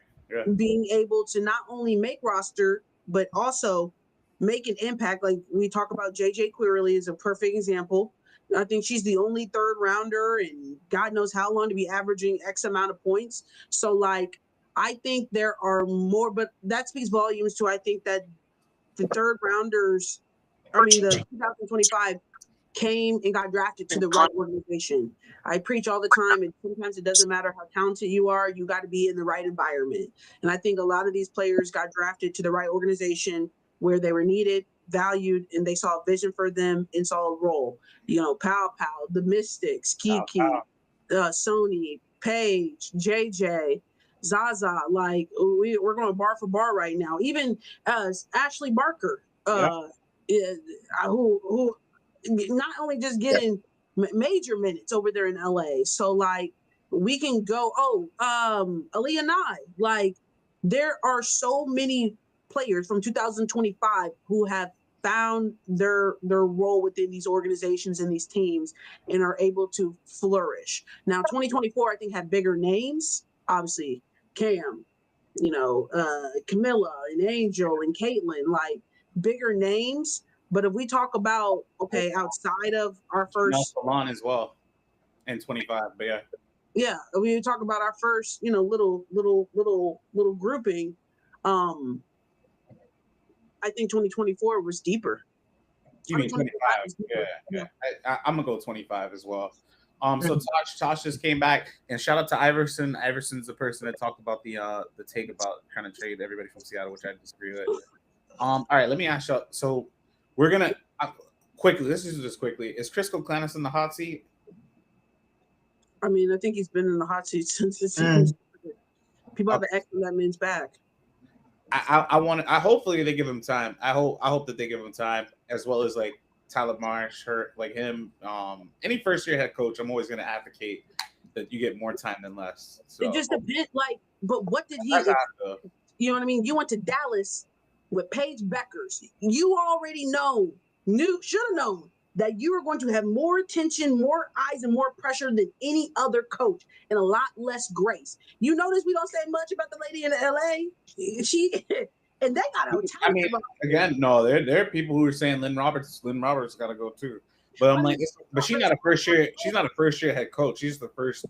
being able to not only make roster, but also make an impact. Like we talk about JJ Queerly is a perfect example. I think she's the only third rounder and God knows how long to be averaging X amount of points. So I think there are more, but that speaks volumes to, I think that the third rounders, the 2025 came and got drafted to the right organization. I preach all the time, and sometimes it doesn't matter how talented you are, you got to be in the right environment. And I think a lot of these players got drafted to the right organization where they were needed, valued, and they saw a vision for them and saw a role. Pow, the Mystics, Kiki, Sony, Paige, JJ, Zaza, we're going bar for bar right now. Even Ashley Barker, who not only just getting major minutes over there in LA. So we can go, Aaliyah Nye. There are so many players from 2025 who have found their role within these organizations and these teams and are able to flourish. Now, 2024, I think, had bigger names. Obviously, Cam, Camilla and Angel and Caitlin, bigger names. But if we talk about, outside of our first Salon as well in 25, but yeah, we talk about our first, little grouping. I think 2024 was deeper. You mean 25? Yeah. I'm gonna go 25 as well. So Tosh just came back, and shout out to Iverson. Iverson's the person that talked about the take about trying to trade everybody from Seattle, which I disagree with. All right, let me ask you. So we're gonna Quickly, let's just do this quickly. Is Chris Koclanes in the hot seat? I mean, I think he's been in the hot seat since the season. People have to act on that man's back. I hopefully they give him time. I hope that they give him time, as well as like Tyler Marsh, like him. Any first year head coach, I'm always going to advocate that you get more time than less. So it just depends. Like, but what did he? You know what I mean? You went to Dallas with Paige Beckers. You already should have known that you were going to have more attention, more eyes, and more pressure than any other coach, and a lot less grace. You notice we don't say much about the lady in LA. And they got out. I mean, again, no, there are people who are saying Lynn Roberts got to go too. But I'm like, but she's not a first year. She's not a first year head coach. She's the first.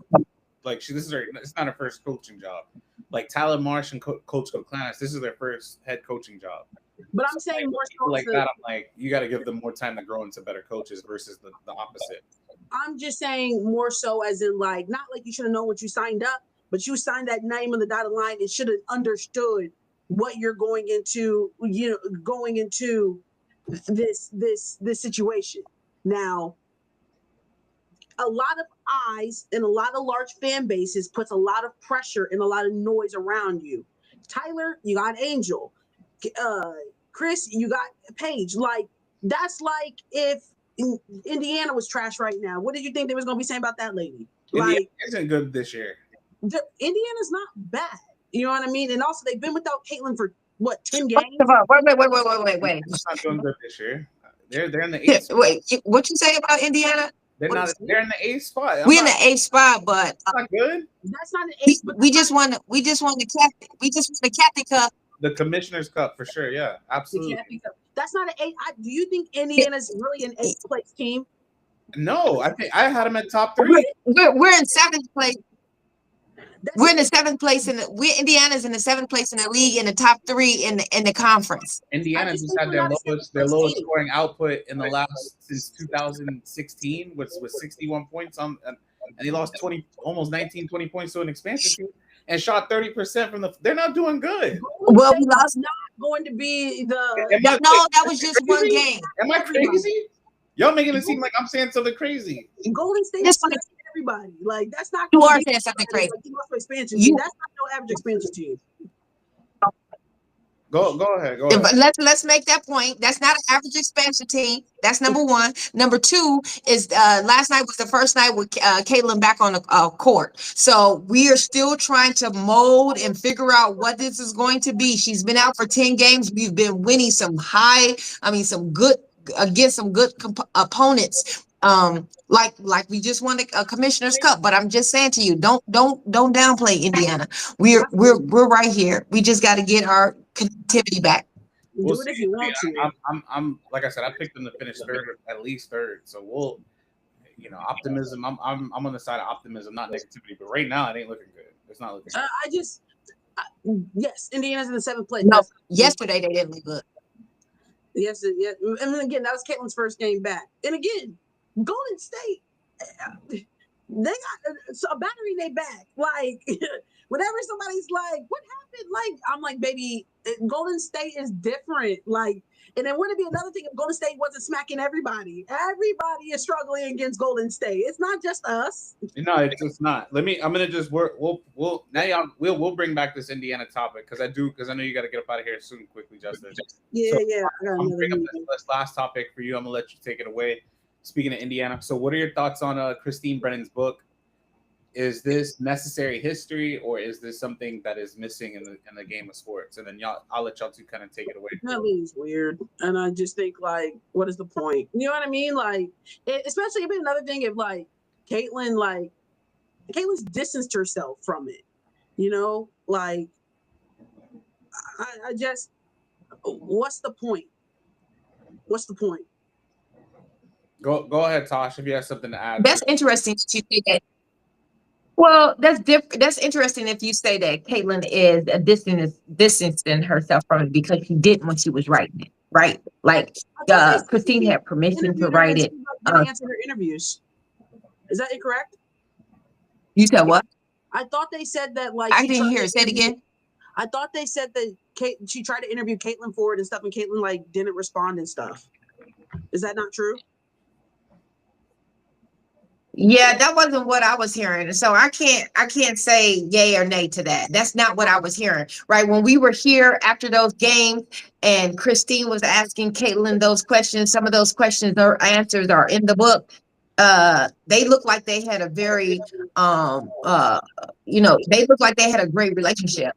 Like it's not her first coaching job. Like Tyler Marsh and Coach Koclanes, this is their first head coaching job. But I'm saying more so like that. I'm like, you got to give them more time to grow into better coaches versus the opposite. I'm just saying more so as in like, not like you should have known what you signed up, but you signed that name on the dotted line and should have understood what you're going into. Going into this situation. Now, a lot of eyes and a lot of large fan bases puts a lot of pressure and a lot of noise around you. Tyler, you got Angel. Chris, you got Paige. Like, that's like if Indiana was trash right now. What did you think they was going to be saying about that lady? Indiana isn't good this year. Indiana's not bad. You know what I mean? And also, they've been without Caitlin for, 10 games? Wait. It's not doing good this year. They're in the 8th spot. Wait, what you say about Indiana? They're in the 8th spot. We're in the 8th spot, but that's not good. That's not an 8th. We just won the Kathy Cup. The Commissioner's Cup for sure. Yeah, absolutely. That's not an 8. Do you think Indiana's really an 8th place team? No, I think I had them at top 3. We're in 7th place. We're in the 7th place Indiana's in the 7th place in the league, in the top 3 in the conference. Indiana just had their lowest scoring output in the last since 2016, which was 61 points and they lost almost 19, 20 points to an expansion team and shot 30% from they're not doing good. Well, we lost. Not going to be the. That was just one game. Am I crazy? Y'all making it seem like I'm saying something crazy. Golden State. Everybody, like, that's not. You are saying something crazy. Like, expansion team. That's not no average expansion team. Go ahead. Let's make that point. That's not an average expansion team. That's number one. Number two is last night was the first night with Caitlin back on the court. So we are still trying to mold and figure out what this is going to be. She's been out for 10 games. We've been winning some good against some good opponents. Like we just won a Commissioner's Cup, but I'm just saying to you, don't downplay Indiana. We're right here. We just got to get our connectivity back. Do it if you want to. I'm like I said, I picked them to finish third, at least third. So we'll, optimism. I'm on the side of optimism, not negativity. But right now, it ain't looking good. It's not looking good. Yes, Indiana's in the 7th place. No, yesterday they didn't look good. Yes, and then again, that was Caitlin's first game back. And again, Golden State, they got a battery in their back. Like, whenever somebody's like, what happened? Like, I'm like, baby, Golden State is different. Like, and then wouldn't it be another thing if Golden State wasn't smacking everybody? Everybody is struggling against Golden State. It's not just us. No, it's not. I'm gonna just we'll bring back this Indiana topic because I know you got to get up out of here soon, quickly, Justin. Yeah. I'm gonna bring up this last topic for you. I'm gonna let you take it away. Speaking of Indiana, so what are your thoughts on Christine Brennan's book? Is this necessary history, or is this something that is missing in the game of sports? And then I'll let y'all two kind of take it away. That is weird, and I just think, like, what is the point? You know what I mean? Like, especially it'd be another thing if Caitlin's distanced herself from it. Like, I just, what's the point? What's the point? Go ahead, Tosh, if you have something to add. That's interesting that you say that. Well, that's interesting if you say that Caitlin is distancing herself from it because she didn't when she was writing it, right? Like Christine had permission to write it. Answer her interviews. Is that incorrect? You said what? I thought they said that. Like, I didn't hear it. Say it again. I thought they said that she tried to interview Caitlin for it and stuff, and Caitlin didn't respond and stuff. Is that not true? Yeah, that wasn't what I was hearing. So I can't say yay or nay to that. That's not what I was hearing. Right. When we were here after those games and Christine was asking Caitlin those questions, some of those questions or answers are in the book. They look like they had a very they look like they had a great relationship.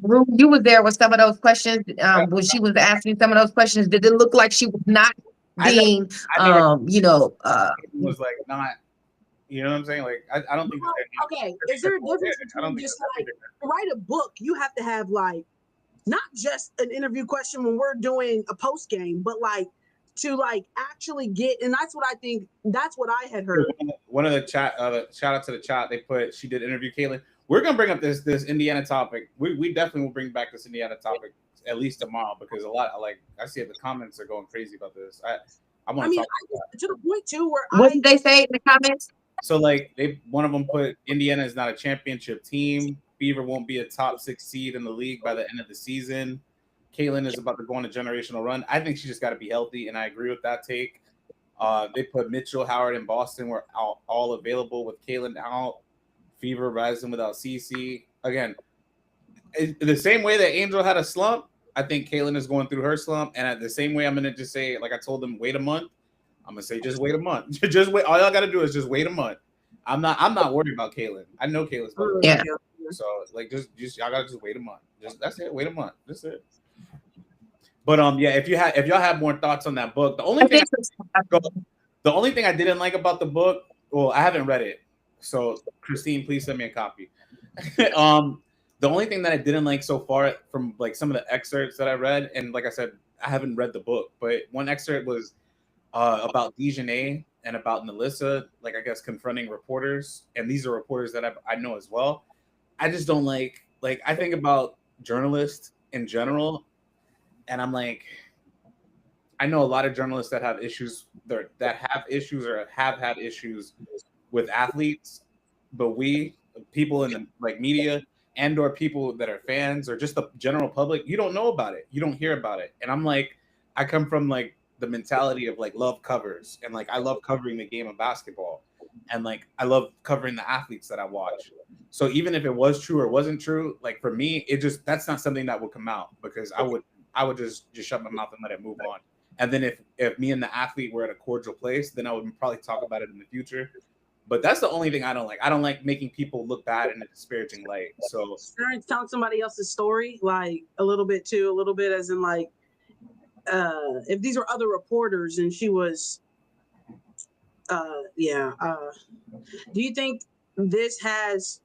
Rue, you was there with some of those questions. When she was asking some of those questions, did it look like she was not being was like not. You know what I'm saying? Like, I don't think. Okay, is there a difference between just like to write a book? You have to have like not just an interview question when we're doing a post game, but like to like actually get. And that's what I think. That's what I had heard. One of the chat, shout out to the chat. They put she did interview Caitlin. We're gonna bring up this Indiana topic. We definitely will bring back this Indiana topic at least tomorrow because a lot I see the comments are going crazy about this. I want to talk about that. To the point too where what did they say in the comments? So like one of them put Indiana is not a championship team. Fever won't be a top 6 seed in the league by the end of the season. Caitlin is about to go on a generational run. I think she just got to be healthy, and I agree with that take. They put Mitchell, Howard, and Boston were all available with Caitlin out. Fever rising without CC. Again, the same way that Angel had a slump, I think Caitlin is going through her slump. And the same way I'm going to just say, like I told them, wait a month. I'm gonna say just wait a month. Just wait. All y'all gotta do is just wait a month. I'm not worried about Caitlin. I know Caitlin's better. Yeah. So like just y'all gotta just wait a month. That's it. Wait a month. That's it. But yeah, if y'all have more thoughts on that book, the only thing I didn't like about the book, well, I haven't read it. So Christine, please send me a copy. The only thing that I didn't like so far from like some of the excerpts that I read, and like I said, I haven't read the book, but one excerpt was about Dejanay and about Melissa, like I guess confronting reporters, and these are reporters that I know as well. I just don't like I think about journalists in general, and I'm like, I know a lot of journalists that have issues or have had issues with athletes, but we people in the like media and or people that are fans or just the general public, you don't know about it, you don't hear about it, and I'm like, I come from like the mentality of like love covers and like I love covering the game of basketball and like I love covering the athletes that I watch. So even if it was true or wasn't true, like for me, that's not something that would come out because I would just shut my mouth and let it move on. And then if me and the athlete were at a cordial place, then I would probably talk about it in the future. But that's the only thing I don't like. I don't like making people look bad in a disparaging light. So telling somebody else's story, like a little bit as in like if these were other reporters and she was do you think this has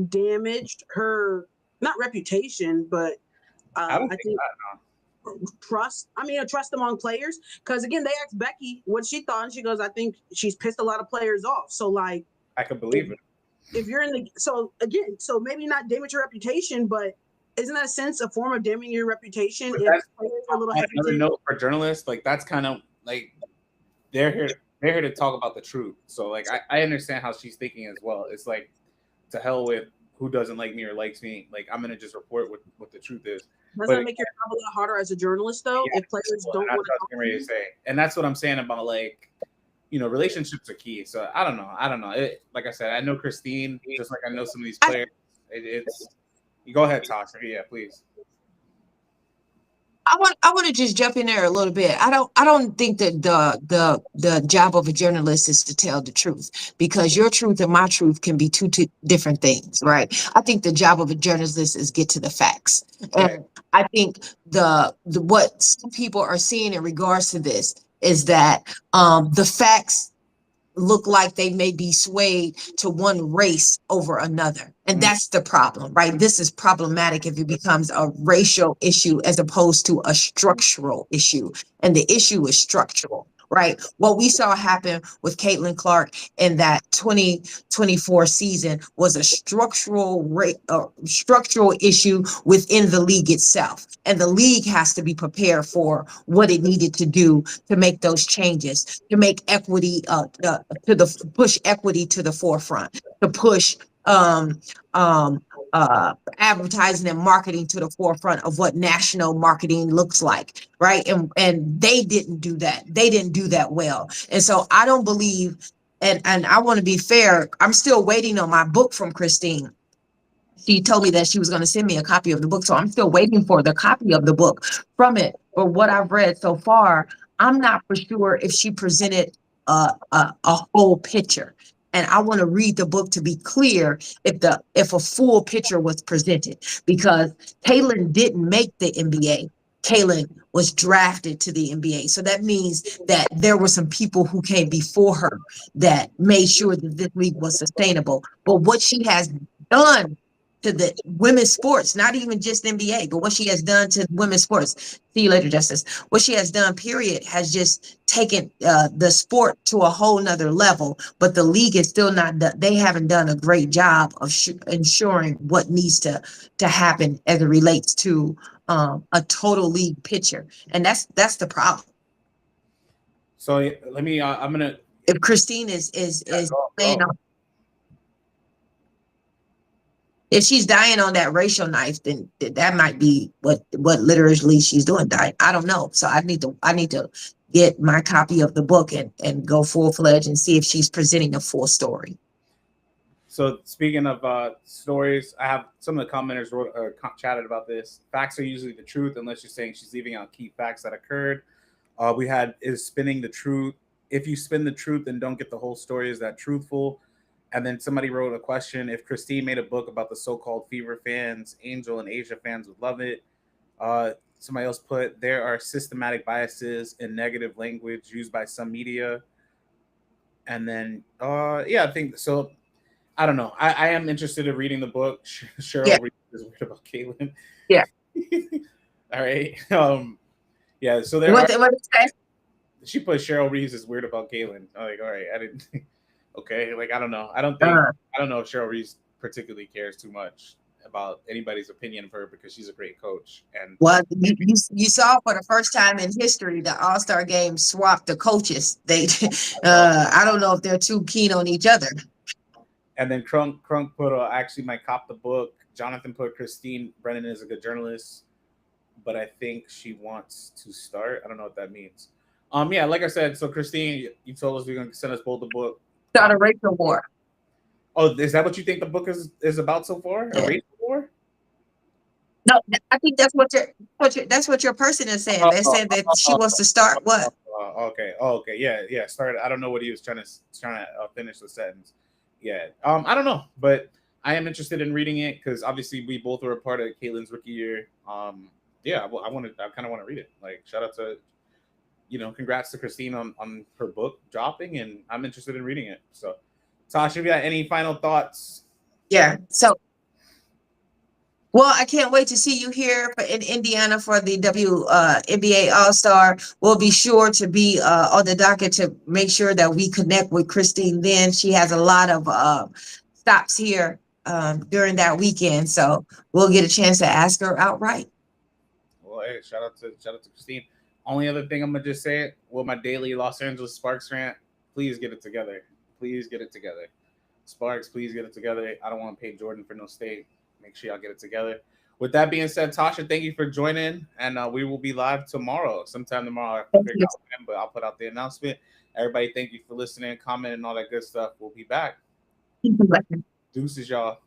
damaged her not reputation but I think trust among players? Because again, they asked Becky what she thought and she goes, I think she's pissed a lot of players off. So like I could believe it. If you're in the so maybe not damage your reputation, but isn't that a sense a form of damaging your reputation? If players are a little another note for journalists, like that's kind of like they're here to talk about the truth. So like I understand how she's thinking as well. It's like to hell with who doesn't like me or likes me. Like I'm gonna just report what the truth is. Doesn't that make your job a little harder as a journalist though? Yeah, if players don't want to ready to say, and that's what I'm saying about like relationships are key. So I don't know. Like I said, I know Christine just like I know some of these players. It's you go ahead, Tasha. Yeah, please. I want to just jump in there a little bit. I don't think that the job of a journalist is to tell the truth, because your truth and my truth can be two different things, right? I think the job of a journalist is get to the facts. And I think the what some people are seeing in regards to this is that the facts look like they may be swayed to one race over another. And that's the problem, right? This is problematic if it becomes a racial issue as opposed to a structural issue. And the issue is structural, right? What we saw happen with Caitlin Clark in that 2024 season was a structural issue within the league itself. And the league has to be prepared for what it needed to do to make those changes, to make equity, push equity to the forefront, to push advertising and marketing to the forefront of what national marketing looks like, right? And they didn't do that. They didn't do that well. And so I don't believe, and I want to be fair, I'm still waiting on my book from Christine. She told me that she was going to send me a copy of the book. So I'm still waiting for the copy of the book from it. But what I've read so far, I'm not for sure if she presented a whole picture. And I want to read the book to be clear if a full picture was presented, because Kaylin didn't make the NBA. Kaylin was drafted to the NBA. So that means that there were some people who came before her that made sure that this league was sustainable. But what she has done to the women's sports, not even just NBA, but what she has done to women's sports. See you later, Justice. What she has done, period, has just taken the sport to a whole nother level. But the league is still not done. They haven't done a great job of ensuring what needs to happen as it relates to a total league picture, and that's the problem. So let me. I'm gonna. If Christine is playing on. If she's dying on that racial knife, then that might be what literally she's doing. Dying. I don't know. So I need to get my copy of the book and go full-fledged and see if she's presenting a full story. So speaking of stories, I have some of the commenters chatted about this. Facts are usually the truth, unless you're saying she's leaving out key facts that occurred. We had is spinning the truth. If you spin the truth and don't get the whole story, is that truthful? And then somebody wrote a question: if Christine made a book about the so-called Fever fans, Angel and Asia fans would love it. Somebody else put, there are systematic biases and negative language used by some media. And then, yeah, I think so. I don't know. I am interested in reading the book. Cheryl Reed is weird about Kaylin. Yeah. All right. Yeah. So there. What she put Cheryl Reeves is weird about Kaylin. I'm like, all right, I didn't. Okay, like I don't know. I don't know if Cheryl Reeves particularly cares too much about anybody's opinion of her because she's a great coach. And well, you saw for the first time in history the All-Star game swapped the coaches. They I don't know if they're too keen on each other. And then Crunk put actually might cop the book. Jonathan put Christine Brennan is a good journalist, but I think she wants to start. I don't know what that means. Yeah, like I said, so Christine, you told us you're gonna send us both the book. Start a racial war. Oh, is that what you think the book is about so far? A racial war? No, I think that's what your person is saying. They said that she wants to start what? Okay. Yeah. Start. I don't know what he was trying to finish the sentence. Yeah. I don't know, but I am interested in reading it because obviously we both were a part of Kaylin's rookie year. Yeah, I kind of want to read it. Like, shout out to, congrats to Christine on her book dropping, and I'm interested in reading it. So, Tasha, have you got any final thoughts? Yeah. So, well, I can't wait to see you here in Indiana for the WNBA All-Star. We'll be sure to be on the docket to make sure that we connect with Christine then. She has a lot of stops here during that weekend, so we'll get a chance to ask her outright. Well, hey, shout out to Christine. Only other thing I'm gonna just say it. Well, my daily Los Angeles Sparks rant. Please get it together. Please get it together. Sparks, please get it together. I don't want to pay Jordan for no state. Make sure y'all get it together. With that being said, Tasha, thank you for joining, and we will be live tomorrow. Sometime tomorrow, I have to figure out when, but I'll put out the announcement. Everybody, thank you for listening, commenting, all that good stuff. We'll be back. Deuces, y'all.